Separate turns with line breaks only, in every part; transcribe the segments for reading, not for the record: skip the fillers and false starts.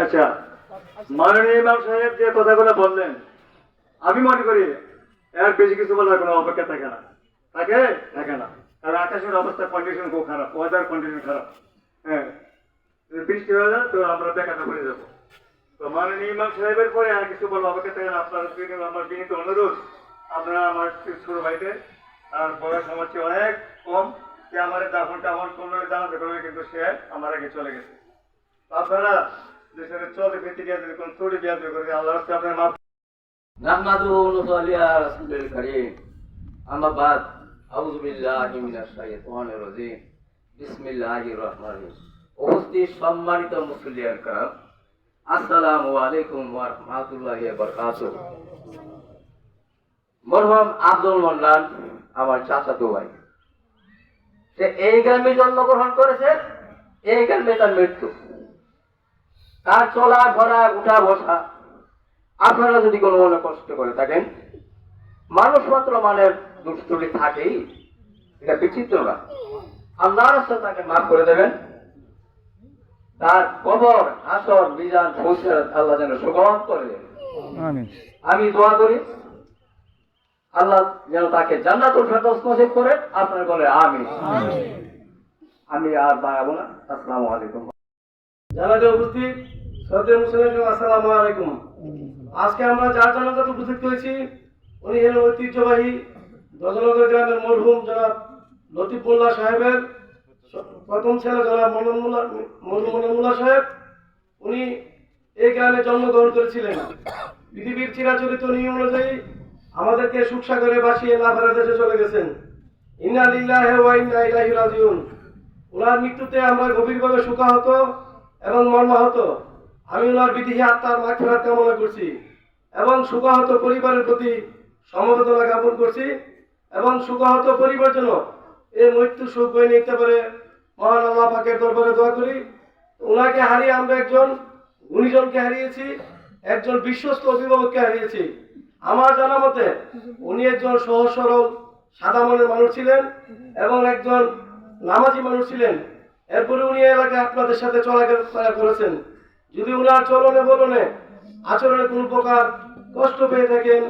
আচ্ছা, মাননীয় ইমাম সাহেব যে কথাগুলো বললেন, আমি মনে করি এর বেশি কিছু বলার কোনো অপেক্ষা থাকে না, থাকে না। কারণ আকাশের অবস্থা কন্ডিশন খুব খারাপ, ওয়েদার কন্ডিশন খারাপ। হ্যাঁ, যদি বৃষ্টি হয়ে যায় তো আমরা বেকারটা করে যাবো। তো মাননীয় ইমাম সাহেবের পরে আর কিছু বলবো অপেক্ষা থাকে না। আপনার আমার বিনীত অনুরোধ, আপনারা আমার ছোট ভাইতে, আর বয়স আমার চেয়ে অনেক কম, সে আমার দাফনটা আমার কোনো জানাতে পারবে, কিন্তু সে আমার আগে চলে গেছে। আপনারা দেশের চলতে ফিরতে গিয়ে যদি কোন ত্রুটি বিয়াদ করে আল্লাহ রাস্তায় আপনার মাফ।
নাহমাদুহু ওয়া নুসাল্লি আলা রাসূলিল কারীম। আম্মা বাদ, আউযু বিল্লাহি মিনাশ শাইতানির রাজীম। বিসমিল্লাহির রহমানির রহিম। উপস্থিত সম্মানিত মুসল্লিয়ান کرام, আসসালামু আলাইকুম ওয়া রাহমাতুল্লাহি ওয়া বারাকাতুহু। মরহুম আব্দুল মান্নান আমার চাচাতো ভাই। সে এই গ্রামে জন্মগ্রহণ করেছে, এই গ্রামে তার মৃত্যু। তার চলা ফেরা উঠা বসা আপনারা যদি কোনো মনে কষ্ট করে থাকেন, মানুষ মাত্র মানের দুষ্টুটি থাকেই, এটা বিচিত্র না। আল্লাহর রাস্তায় তাকে মাফ করে দেবেন। তার কবর, হাসর, মিজান, ফুলসিরাত আল্লাহ যেন সুগম করে দেন। আমি দোয়া করি আল্লাহ যেন তাকে জান্নাতুল ফেরদৌস নসিব করে। আপনার বলে আমিন। আমি আর বাড়াবো না। আসসালামু আলাইকুম।
জানাজা উপস্থিত শ্রদ্ধেয় মুসলিম, আসসালামু আলাইকুম। আজকে আমরা যার জানাজাতে উপস্থিত হয়েছি, উনি হলেন ঐতিহ্যবাহী দজনগর গ্রামের মরহুম জনাব লতিফ মোল্লা সাহেবের প্রথম ছেলে জনাব মোহাম্মদ মোল্লা সাহেব। উনি এই গ্রামে জন্মগ্রহণ করেছিলেন। পৃথিবীর চিরাচরিত নিয়ম অনুযায়ী আমাদেরকে সুখ সাগরে বাসিয়ে না ফেরার দেশে চলে গেছেন। ইন্না লিল্লাহি ওয়া ইন্না ইলাইহি রাজিউন। ওনার মৃত্যুতে আমরা গভীরভাবে শোকাহত এবং মর্মাহত। আমি ওনার বিদেহী আত্মার মাগফিরাত কামনা করছি এবং শোকাহত পরিবারের প্রতি সমবেদনা জ্ঞাপন করছি, এবং শোকাহত পরিবার যেন এই মৃত্যু শোক বয়ে নিতে পারে মহান আল্লাহ পাকের দরবারে দোয়া করি। ওনাকে হারিয়ে আমরা একজন গুণীজনকে হারিয়েছি, একজন বিশ্বস্ত অভিভাবককে হারিয়েছি। আমার জানা মতে উনি একজন সহজ সরল সাদা মনের মানুষ ছিলেন এবং একজন নামাজি মানুষ ছিলেন। এরপরে উনি এলাকায় আপনাদের সাথে চলাফেরা করেছেন। যদি উনার চলনে বলনে আচরণে কোনো প্রকার কষ্ট পেয়ে থাকেন,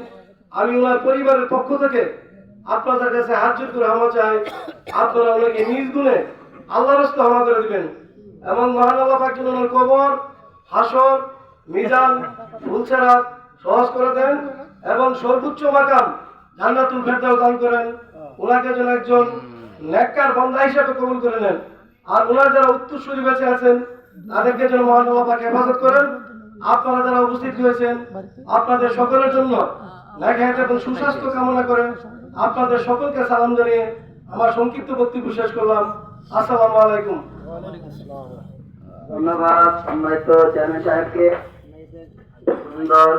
আমি ওনার পরিবারের পক্ষ থেকে আপনাদের কাছে হাত জোড় করে ক্ষমা চাই। আপনারা ওনাকে নিজ গুণে আল্লাহর রাস্তায় ক্ষমা করে দিবেন এবং মহান আল্লাহ পাক যেন ওনার কবর, হাসর, মিজান, ফুলসিরাত সহজ করে দেন এবং সর্বোচ্চ মাকাম জান্নাতুল ফেরদাউস দান করেন। ওনাকে যেন একজন নেককার বান্দা হিসেবে কবুল করে নেন। আর ওনার যারা উত্তরসূরি বেঁচে আছেন তাদেরকে যেন মহান আল্লাহ পাক হেফাজত করেন। আপনারা যারা উপস্থিত হয়েছেন, আপনাদের সকলের জন্য নেক এবং সুস্বাস্থ্য কামনা করেন। আপনাদের সকলকে সালাম জানিয়ে আমার সংক্ষিপ্ত বক্তব্য শেষ করলাম। আসসালামু আলাইকুম।
ধন্যবাদ সম্মানিত চেয়ারম্যান সাহেবকে। সুন্দর